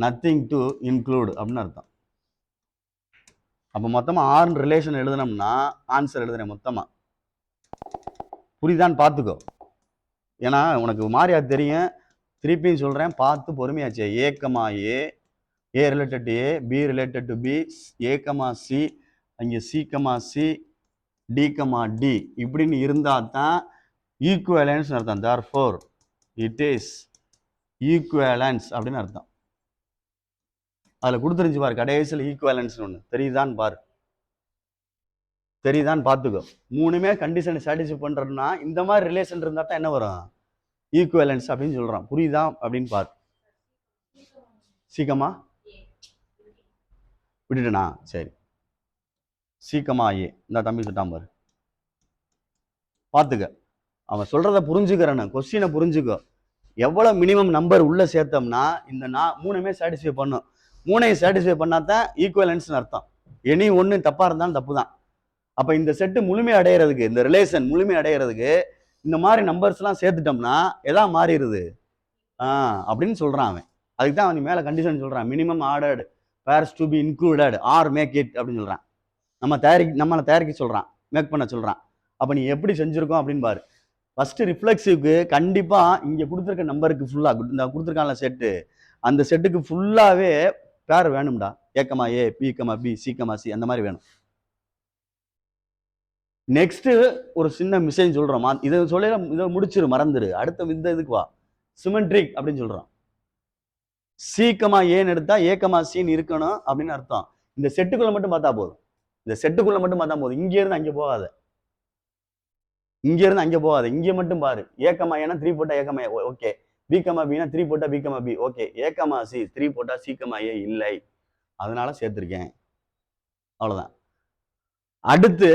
நத்திங் டு இன்க்ளூடு அப்படின்னு அர்த்தம். அப்போ மொத்தமாக 6 ரிலேஷன் எழுதுனோம்னா ஆன்சர் எழுதுறேன் மொத்தமாக. புரியுதான்னு பார்த்துக்கோ. ஏன்னா உனக்கு மாறியா தெரியும், திருப்பியும் சொல்கிறேன், பார்த்து பொறுமையாச்சு. A related to A, B related to B, A comma C, அங்கே C comma C, D comma D இப்படின்னு இருந்தால் தான் ஈக்குவலன்ஸ் அர்த்தம். therefore இட் இஸ் ஈக்குவலன்ஸ் அப்படின்னு அர்த்தம். அதில் கொடுத்துருந்துச்சு பாரு கடைசியில் ஈக்குவலன்ஸ் ஒன்று, தெரியுதான்னு பாரு, தெரியுதான்னு பார்த்துக்கோ. 3மே கண்டிஷனை சாட்டிஸ்ஃபை பண்ணுறதுனா இந்த மாதிரி ரிலேஷன் இருந்தால் தான் என்ன வரும், ஈக்குவலன்ஸ் அப்படின்னு சொல்கிறான். புரியுதா அப்படின்னு பாரு. சீக்கமா விட்டுட்டேனா? சரி, சீக்கமா ஏ இந்த தம்பி சொல்லிட்டான் பாரு, பார்த்துக்க. அவன் சொல்கிறத புரிஞ்சுக்கிறேன்னு, கொஸ்டினை புரிஞ்சுக்கோ. எவ்வளோ மினிமம் நம்பர் உள்ளே சேர்த்தோம்னா இந்த 3மே சாட்டிஸ்ஃபை பண்ணும். 3ஐயும் சாட்டிஸ்ஃபை பண்ணால் தான் ஈக்குவலன்ஸ்னு அர்த்தம். எனி ஒன்று தப்பாக இருந்தாலும் தப்பு தான். அப்போ இந்த செட்டு முழுமை அடைகிறதுக்கு, இந்த ரிலேஷன் முழுமை அடைகிறதுக்கு இந்த மாதிரி நம்பர்ஸ்லாம் சேர்த்துட்டோம்னா எதா மாறிடுது அப்படின்னு சொல்கிறான் அவன். அதுக்கு தான் அவன் மேலே கண்டிஷன் சொல்கிறான், minimum ordered pairs to be included are make it அப்படின்னு சொல்கிறான். நம்மளை தயாரிக்க சொல்கிறான், மேக் பண்ண சொல்கிறான். அப்போ நீ எப்படி செஞ்சுருக்கோம் அப்படின்னு பாரு. ஃபஸ்ட்டு ரிஃப்ளெக்ஸிவ்க்கு கண்டிப்பாக இங்கே கொடுத்துருக்க நம்பருக்கு ஃபுல்லாக, இந்த கொடுத்துருக்கான செட்டு, அந்த செட்டுக்கு ஃபுல்லாகவே பேர் வேணும்டா. A comma A, B comma B, C comma C, அந்த மாதிரி வேணும். நெக்ஸ்ட்டு ஒரு சின்ன மிஷன் சொல்கிறோமா, இதை சொல்ல இதை முடிச்சிரு, மறந்துடு. அடுத்த இந்த இதுக்கு வா, சிமெட்ரிக் அப்படின்னு சொல்கிறோம். சி கமா ஏன்னு எடுத்தா ஏ கமா சின்னு இருக்கணும் அப்படின்னு அர்த்தம். இந்த செட்டுக்குள்ளே மட்டும் பார்த்தா போதும், இந்த செட்டுக்குள்ளே மட்டும் பார்த்தா போதும். இங்கேருந்து அங்கே போகாத, இங்கேருந்து அங்கே போகாது, இங்கே மட்டும் பாரு. ஏ கமா ஏன்னா 3 போட்டா ஏ கமா ஏ ஓகே, பி கமா பின்னா 3 போட்டா பி கமா பி ஓகே, ஏ கமா சி 3 போட்டா சி கமா ஏ இல்லை, அதனால சேர்த்துருக்கேன். அவ்வளோதான். அடுத்து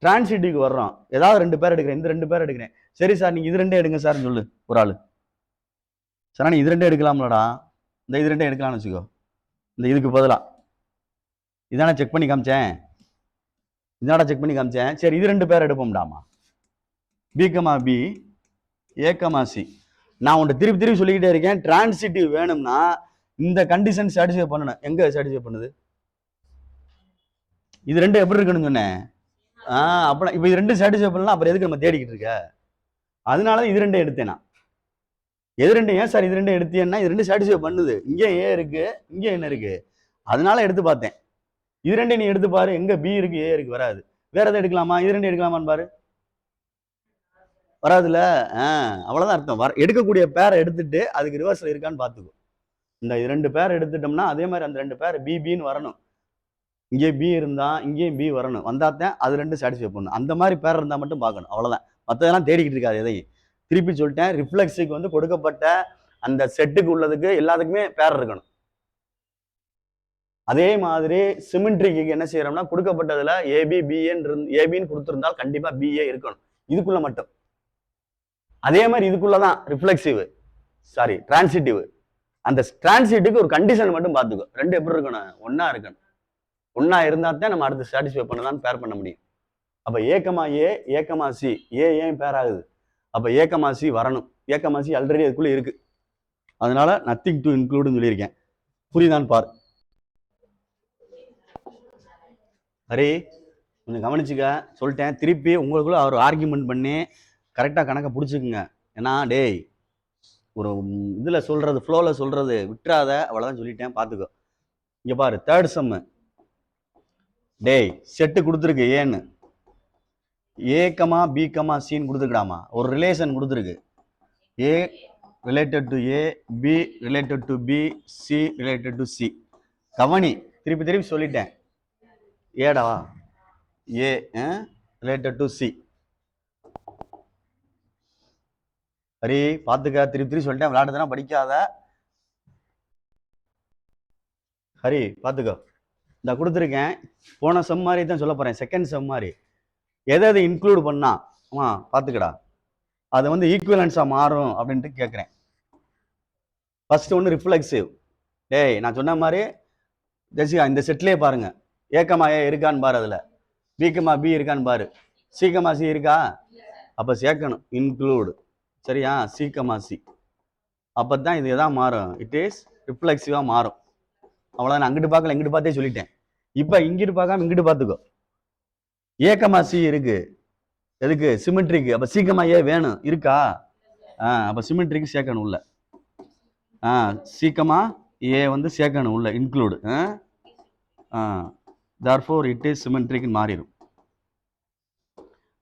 டிரான்சிட்டிவ்க்கு வர்றோம். ஏதாவது 2 பேர் எடுக்கிறேன், இந்த 2 பேர் எடுக்கிறேன். சரி சார் நீங்கள் இது 2 எடுங்க சார்னு சொல்லு ஒரு ஆள். சார் நீ இது 2 எடுக்கலாம்லடா, இந்த இது 2 எடுக்கலாம்னு வச்சுக்கோ. இந்த இதுக்கு பதிலாக இதானே செக் பண்ணி காமிச்சேன், இதனால செக் பண்ணி காமிச்சேன். சரி இது 2 பேர் எடுப்போம்டாமா, B comma B, A comma C. நான் உன்ட்ட திருப்பி திருப்பி சொல்லிக்கிட்டே இருக்கேன், டிரான்சிட்டிவ் வேணும்னா இந்த கண்டிஷன் சாட்டிஸ்ஃபை பண்ணணும். எங்க சாட்டிஸ்ஃபை பண்ணுது? இது 2 எப்படி இருக்குன்னு சொன்னேன். அப்ப இப்போ இது 2 சாட்டிஸ்ஃபை பண்ணலாம், அப்புறம் எதுக்கு நம்ம தேடிக்கிட்டு இருக்க? அதனால இது 2 எடுத்தேன் நான். எது 2 ஏன் சார் இது 2 எடுத்தேன்னா, இது 2 சாட்டிஸ்ஃபை பண்ணுது. இங்கே ஏ இருக்கு, இங்கே என்ன இருக்கு, அதனால எடுத்து பார்த்தேன். இது 2 நீ எடுத்து பாரு, எங்க பி இருக்கு ஏ இருக்கு, வராது. வேற எதை எடுக்கலாமா? இது 2 எடுக்கலாமான்னு பாரு, வராதுல்ல. அவ்வளோதான் அர்த்தம். எடுக்கக்கூடிய பேரை எடுத்துட்டு அதுக்கு ரிவர்ஸில் இருக்கான்னு பார்த்துக்கோ. இந்த 2 பேர் எடுத்துட்டோம்னா அதே மாதிரி அந்த 2 பேர் பிபின்னு வரணும். இங்கே பி இருந்தால் இங்கேயும் பி வரணும், வந்தாத்தான் அது 2 சாட்டிஸ்ஃபை பண்ணணும். அந்த மாதிரி பேர் இருந்தால் மட்டும் பார்க்கணும், அவ்வளோதான். மற்றதெல்லாம் தேடிக்கிட்டு இருக்காது எதையும். திருப்பி சொல்லிட்டேன், ரிஃப்ளெக்ஸுக்கு வந்து கொடுக்கப்பட்ட அந்த செட்டுக்கு உள்ளதுக்கு எல்லாத்துக்குமே பேர் இருக்கணும். அதே மாதிரி சிமெட்ரிக்கு என்ன செய்யறோம்னா, கொடுக்கப்பட்டதுல ஏபி ஏபின்னு கொடுத்துருந்தால் கண்டிப்பா பிஏ இருக்கணும் இதுக்குள்ள மட்டும். அதே மாதிரி இதுக்குள்ளதான் ரிஃப்ளெக்சிவ், சாரி டிரான்சிட்டிவ். அந்த டிரான்சிட்டுக்கு ஒரு கண்டிஷன் மட்டும் பார்த்துக்கோ. 2 எப்படி இருக்கணும்? ஒன்னா இருக்கணும். ஒன்னா இருந்தா தான் நம்ம அடுத்து சாட்டிஸ்ஃபை பண்ணதான் பேர் பண்ண முடியும். அப்ப ஏக்கமா ஏ, ஏக்கமா சி, ஏன் பேர் ஆகுது? அப்ப ஏக்கமா சி வரணும். ஏக்கமா சி ஆல்ரெடி அதுக்குள்ள இருக்கு, அதனால நத்திங் டு இன்க்ளூடுன்னு சொல்லியிருக்கேன். புரியுதான்னு பாரு. சரி, கொஞ்சம் கவனிச்சுக்க, சொல்லிட்டேன். திருப்பி உங்களுக்குள்ள அவர் ஆர்கியூமெண்ட் பண்ணி கரெக்டாக கணக்கை பிடிச்சிக்குங்க. ஏன்னா டேய், ஒரு இதில் சொல்கிறது, ஃப்ளோவில் சொல்கிறது விட்டுறாத, அவ்வளோதான் சொல்லிட்டேன், பார்த்துக்கோ. இங்கே பாரு, 3rd சம்மு. டேய், செட்டு கொடுத்துருக்கு ஏன்னு, ஏ கமா பி கமா சின்னு கொடுத்துருக்குடாமா. ஒரு ரிலேஷன் கொடுத்துருக்கு, A related to A, B related to B, C related to C. கவனி, திருப்பி திருப்பி சொல்லிட்டேன். ஏடா ஏ ரிலேட்டட் டு சி. சரி பார்த்துக்க, திருப்பி திருப்பி சொல்லிட்டேன், விளையாடுறதுனா படிக்காத. ஹரி பார்த்துக்கோ, இந்த கொடுத்துருக்கேன். போன சம் மாதிரி தான் சொல்ல போகிறேன், செகண்ட் சம் மாதிரி. எதை இன்க்ளூட் பண்ணா பார்த்துக்கடா, அதை வந்து ஈக்குவலன்ஸாக மாறும் அப்படின்ட்டு கேட்குறேன். ஃபர்ஸ்ட் ஒன்று ரிஃப்ளெக்சிவ். டேய், நான் சொன்ன மாதிரி ஜெசிகா இந்த செட்லேயே பாருங்க, ஏக்கமா ஏ இருக்கான்னு பாரு, அதில் பிகமா பி இருக்கான்னு பாரு, சீக்கமா சி இருக்கா, அப்போ சேர்க்கணும் இன்க்ளூடு. சரியா? சீக்கமா சி. அப்போ தான் இது எதான் மாறும், இட் இஸ் ரிஃப்ளெக்சிவாக மாறும். அவ்வளோதான். அங்கிட்டு பார்க்கல, இங்கிட்டு பார்த்தே சொல்லிட்டேன். இப்ப இங்கிட்டு பார்க்காம இங்கிட்டு பார்த்துக்கோ. ஏக்கமா சி இருக்கு, எதுக்கு? சிமெட்ரிக்கு. அப்ப சீக்கமா ஏ வேணும் இருக்கா? அப்ப சிமெட்ரிக்கு சேர்க்கணும் உள்ள. சீக்கமா ஏ வந்து சேர்க்கணும் உள்ள, include. therefore it is symmetric மாறிடும்.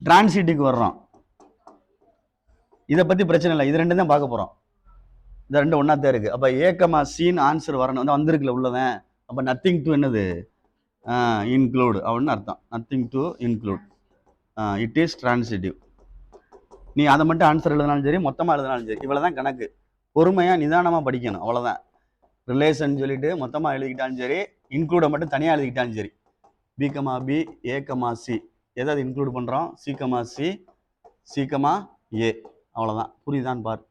டிரான்சிட்டிக்கு வர்றோம். இதை பத்தி பிரச்சனை இல்லை, இது ரெண்டு தான் பார்க்க போறோம். இந்த ரெண்டு ஒன்னா தான் இருக்கு. அப்ப ஏக்கமா சீன் ஆன்சர் வரணும், வந்திருக்குல உள்ளவன். அப்ப நத்திங் டு என்னது? இன்க்ளூடு அப்படின்னு அர்த்தம். Nothing to include. It is transitive. நீ அதை மட்டும் ஆன்சர் எழுதினாலும் சரி, மொத்தமா எழுதினாலும் சரி, இவ்வளவுதான் கணக்கு. பொறுமையா நிதானமா படிக்கணும், அவ்வளவுதான். ரிலேஷன் சொல்லிட்டு மொத்தமா எழுதிக்கிட்டாலும் சரி, இன்க்ளூட மட்டும் தனியா எழுதிக்கிட்டாலும் சரி. B comma B, A comma C, எதாவது இன்க்ளூட் பண்றோம்? C comma C, C comma A, அவ்வளவுதான். புரியுதான்னு பாரு.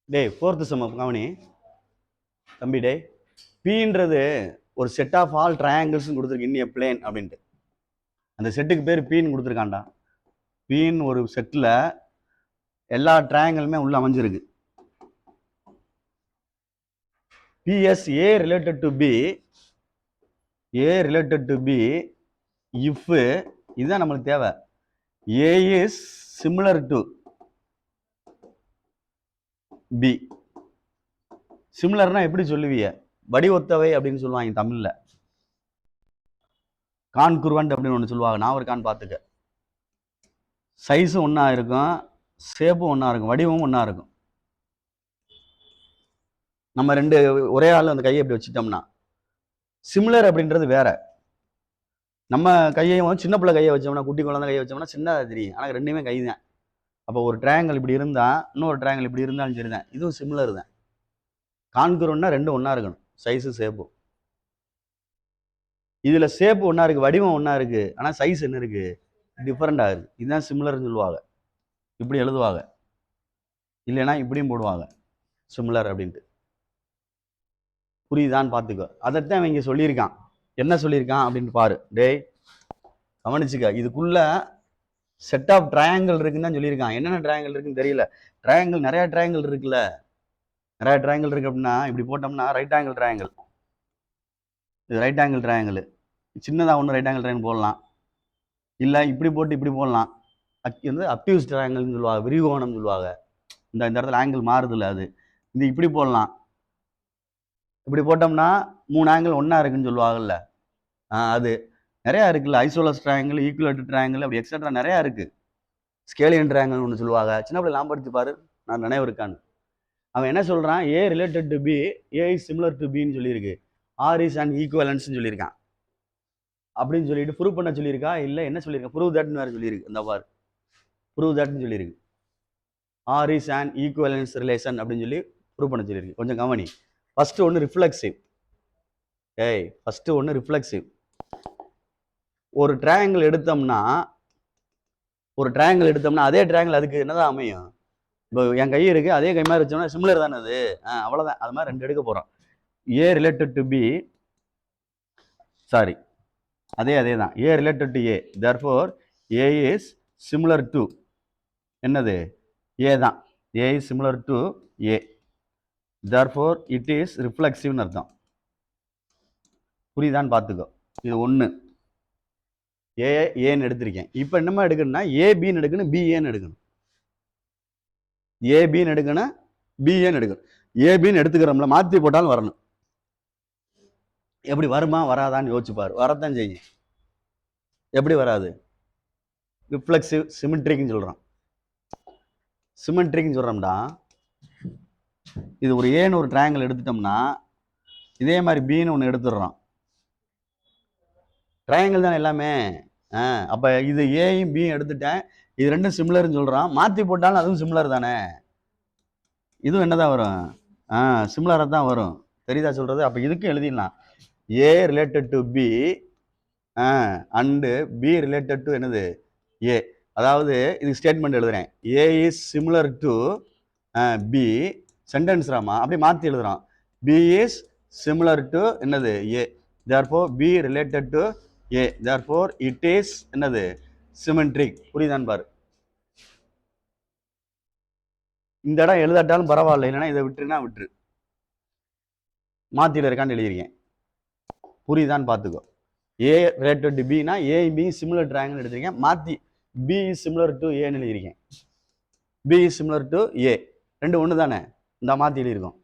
டேய், ஃபோர்த்து சம் கவனி தம்பி. டே, பீன்றது ஒரு செட் ஆஃப் ஆல் ட்ரையாங்கிள்ஸ் கொடுத்துருக்கு இன் எ பிளேன் அப்படின்ட்டு. அந்த செட்டுக்கு பேர் பீன் கொடுத்துருக்காண்டா. பீன் ஒரு செட்டில் எல்லா ட்ரையாங்கிளுமே உள்ள அமைஞ்சிருக்கு. PS A related to B, A related to B if இதுதான் நம்மளுக்கு தேவை. A is similar to B. சிமிலர்னா எப்படி சொல்லுவீங்க? வடி ஒத்தவை அப்படின்னு சொல்லுவாங்க தமிழ்ல. கான்குருவன்ட் அப்படின்னு ஒன்று சொல்லுவாங்க. நான் ஒரு கான் பார்த்துக்க. சைஸும் ஒன்றா இருக்கும், ஷேப்பும் ஒன்றா இருக்கும், வடிவமும் ஒன்றா இருக்கும். நம்ம ரெண்டு ஒரே ஆள் அந்த கையை இப்படி வச்சுட்டோம்னா சிமிலர் அப்படின்றது வேற. நம்ம கையையும் சின்ன பிள்ளை கையை வச்சோம்னா, குட்டி குழந்தை கையை வச்சோம்னா சின்னதாக தெரியும், ஆனால் ரெண்டுமே கை தான். அப்போ ஒரு ட்ரையாங்கிள் இப்படி இருந்தா இன்னொரு ட்ரையாங்கிள் இப்படி இருந்தாலும் சரி தான், இதுவும் சிமிலர் தான். கான்குருவன்னா ரெண்டும் ஒன்றா இருக்கணும், சைஸு ஷேப்பும். இதில் ஷேப்பு ஒன்றா இருக்குது, வடிவம் ஒன்றா இருக்குது, ஆனால் சைஸ் என்ன இருக்குது? டிஃப்ரெண்டாக இருக்குது. இதுதான் சிமிலர்னு சொல்லுவாங்க. இப்படி எழுதுவாங்க, இல்லைன்னா இப்படியும் போடுவாங்க சிமிலர் அப்படின்ட்டு. புரியுதான்னு பார்த்துக்கோ. அதைத்தான் அவன் இங்கே சொல்லியிருக்கான். என்ன சொல்லியிருக்கான் அப்படின்னு பாரு. டேய் கவனிச்சுக்க, இதுக்குள்ள செட் ஆஃப் ட்ரையாங்கிள் இருக்குன்னு தான் சொல்லியிருக்கான். என்னென்ன ட்ரையாங்கிள் இருக்குன்னு தெரியல. ட்ரையாங்கிள் நிறைய ட்ரையாங்கிள் இருக்குல்ல, நிறைய ட்ரையாங்கிள் இருக்கு அப்படின்னா இப்படி போட்டோம்னா ரைட் ஆங்கிள் ட்ரையாங்கிள், இது ரைட் ஆங்கிள் ட்ரையாங்கிள். சின்னதாக ஒன்று ரைட் ஆங்கிள் ட்ரையாங்கிள் போடலாம், இல்லை இப்படி போட்டு இப்படி போடலாம். வந்து அப்டியூஸ் ட்ரையாங்கிள்னு சொல்லுவாங்க, விரிகோணம்னு சொல்லுவாங்க. இந்த இடத்துல ஆங்கிள் மாறுதுல்ல, அது இது இப்படி போடலாம். இப்படி போட்டோம்னா 3 ஆங்கிள் ஒன்றா இருக்குன்னு சொல்லுவாங்கல்ல, அது நிறையா இருக்குல்ல. ஐசோலஸ் ட்ரையாங்கிள், ஈக்குவலேட்டர் ட்ரையாங்கிள், அப்படி எக்ஸட்ரா நிறையா இருக்கு. ஸ்கேலியன் ட்ரையாங்கிள் ஒன்று சொல்லுவாங்க. சின்ன பிள்ளை ஞாபகம் படுத்தி பாரு, நான் நினைவு இருக்கான்னு. அவன் என்ன சொல்றான்? A related to B, A is similar to பின்னு சொல்லியிருக்கு. ஆர் இஸ் அண்ட் ஈக்குவலன்ஸ்னு சொல்லியிருக்கான். அப்படின்னு சொல்லிட்டு ப்ரூவ் பண்ண சொல்லியிருக்கா? இல்லை என்ன சொல்லியிருக்கா? ப்ரூவ் தட்னு வேறு சொல்லியிருக்கு. இந்த பார், ப்ரூவ் தட்னு சொல்லியிருக்கு. R is and equivalence relation அப்படின்னு சொல்லி ப்ரூவ் பண்ண சொல்லியிருக்கு. கொஞ்சம் கவனி. ஃபர்ஸ்ட் ஒன்று ரிஃப்ளெக்சிவ். ஃபர்ஸ்ட் ஒன்று ரிஃப்ளெக்சிவ். ஒரு ட்ரையாங்கிள் எடுத்தோம்னா அதே ட்ரையாங்கிள் அதுக்கு என்னதான் அமையும்? இப்போ என் கை இருக்கு, அதே கை மாதிரி வச்சோம்னா சிமிலர் தானே அது. அவ்வளோதான். அது மாதிரி ரெண்டு எடுக்க போகிறோம். A related to B, sorry அதே தான். A related to A, therefore A is similar to என்னது? ஏ தான். A is similar to A, therefore it is ரிஃப்ளெக்சிவ்னு அர்த்தம். புரியுதான்னு பார்த்துக்கோ. இது ஒன்று. ஏன்னு எடுத்திருக்கேன். இப்போ என்னமா எடுக்கணும்னா ஏபின்னு எடுக்கணும், பிஏன்னு எடுக்கணும். ஏபின்னு எடுக்கணும், பிஏன்னு எடுக்கணும். ஏபின்னு எடுத்துக்கிறோம்ல, மாற்றி போட்டாலும் வரணும். எப்படி வருமா வராதான்னு யோசிச்சு பாரு. வரத்தான் செய்யும். எப்படி வராது? ரிஃப்ளெக்சிவ் சிமெட்ரிக்னு சொல்கிறோம். சிமெட்ரிக்னு சொல்கிறோம்டா. இது ஒரு ஏன்னு ஒரு ட்ரையாங்கிள் எடுத்துட்டோம்னா இதே மாதிரி பின்னு ஒன்று எடுத்துடுறோம். ட்ரையாங்கிள் தானே எல்லாமே. அப்போ இது ஏயும் பியும் எடுத்துட்டேன், இது ரெண்டும் சிமிலர்னு சொல்கிறான். மாற்றி போட்டாலும் அதுவும் சிமிலர் தானே, இதுவும் என்னதான் வரும்? சிமிலராக தான் வரும். தெரியுதா சொல்கிறது? அப்போ இதுக்கும் எழுதிடலாம். A related to B and B related to என்னது? ஏ. அதாவது இது ஸ்டேட்மெண்ட் எழுதுறேன். A is similar to B, sentence ராமா அப்படி மாற்றி எழுதுறோம். பி இஸ் சிமிலர் டு என்னது? A, therefore B related to A, therefore it is என்னது? சிமெட்ரிக். புரியுதான்னு பாரு. இந்த இடம் எழுதாட்டாலும் பரவாயில்ல, இல்லைன்னா இதை விட்டுருனா விட்டுரு. மாத்தியில் இருக்கான்னு எழுதியிருக்கேன். புரியுதான்னு பார்த்துக்கோ. ஏ ரிலேட்டட் டு பினா ஏ பி சிமிலர் ட்ரையாங்கிள் எடுத்திருக்கேன். மாற்றி பி இஸ் சிமிலர் டு ஏன்னு எழுதியிருக்கேன். B is similar to A, ரெண்டு ஒன்று தானே, இந்த மாற்றி எழுதியிருக்கோம்.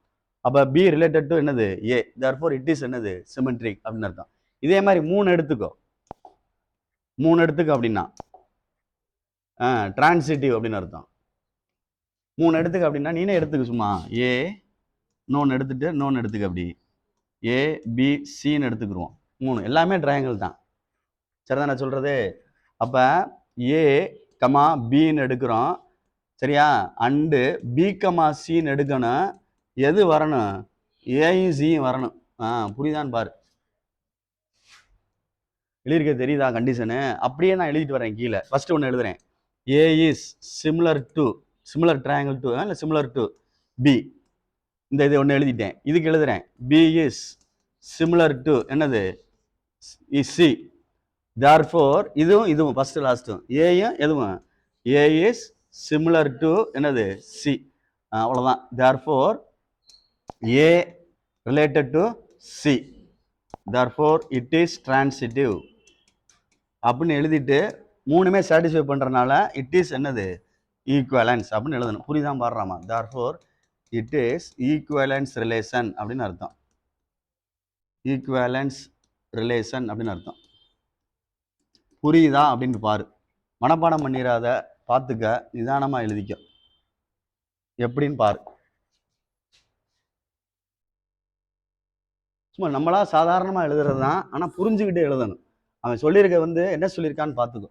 அப்போ பி ரிலேட்டட் டு என்னது ஏ, தேர்ஃபோர் இட் இஸ் என்னது சிமெட்ரிக் அப்படின்னு அர்த்தம். இதே மாதிரி 3 எடுத்துக்கோ, 3 எடுத்துக்கோ அப்படின்னா டிரான்சிட்டிவ் அப்படின்னு அர்த்தம். 3 எடுத்துக்க அப்படின்னா நீனே எடுத்துக்க, சும்மா ஏ இன்னொன்று எடுத்துட்டு இன்னொன்று எடுத்துக்க, அப்படி ஏ பி சின்னு எடுத்துக்கிடுவோம். 3 எல்லாமே ட்ரையாங்கிள் தான், சரிதான் நான் சொல்றது. அப்போ ஏ கமா பின்னு எடுக்கிறோம், சரியா, அண்டு பி கமா சின்னு எடுக்கணும். எது வரணும், ஏயும் சியும் வரணும். புரியுதான்னு பாரு, எழுதியிருக்க தெரியுதா கண்டிஷனு. அப்படியே நான் எழுதிட்டு வரேன் கீழே. ஃபர்ஸ்ட் ஒன்று எழுதுறேன், A is similar to similar triangle to இல்லை சிமிலர் டு பி, இந்த இது ஒன்று எழுதிட்டேன். இதுக்கு எழுதுறேன் பி இஸ் சிமிலர் டு என்னது சி, தேர்ஃபோர் இதுவும் இதுவும் ஃபர்ஸ்ட் லாஸ்ட்டும் ஏயும் எதுவும் ஏ இஸ் சிமிலர் டு என்னது சி, அவ்வளோதான். Therefore A related to C, therefore it is transitive அப்படின்னு எழுதிட்டு 3மே சாட்டிஸ்ஃபை பண்ணுறதுனால இட் இஸ் என்னது ஈக்குவலன்ஸ் அப்படின்னு எழுதணும். புரியுதான் பாடுறாமா. Therefore it is equivalence relation அப்படின்னு அர்த்தம். ஈக்குவலன்ஸ் ரிலேஷன் அப்படின்னு அர்த்தம். புரியுதா அப்படின்னு பாரு, மனப்பாடம் பண்ணிடாத, பார்த்துக்க, நிதானமாக எழுதிக்க, எப்படின்னு பாரு. சும்மா நம்மளா சாதாரணமாக எழுதுறது தான், ஆனால் புரிஞ்சுக்கிட்டு எழுதணும். அவன் சொல்லியிருக்க என்ன சொல்லியிருக்கான்னு பார்த்துக்கோ.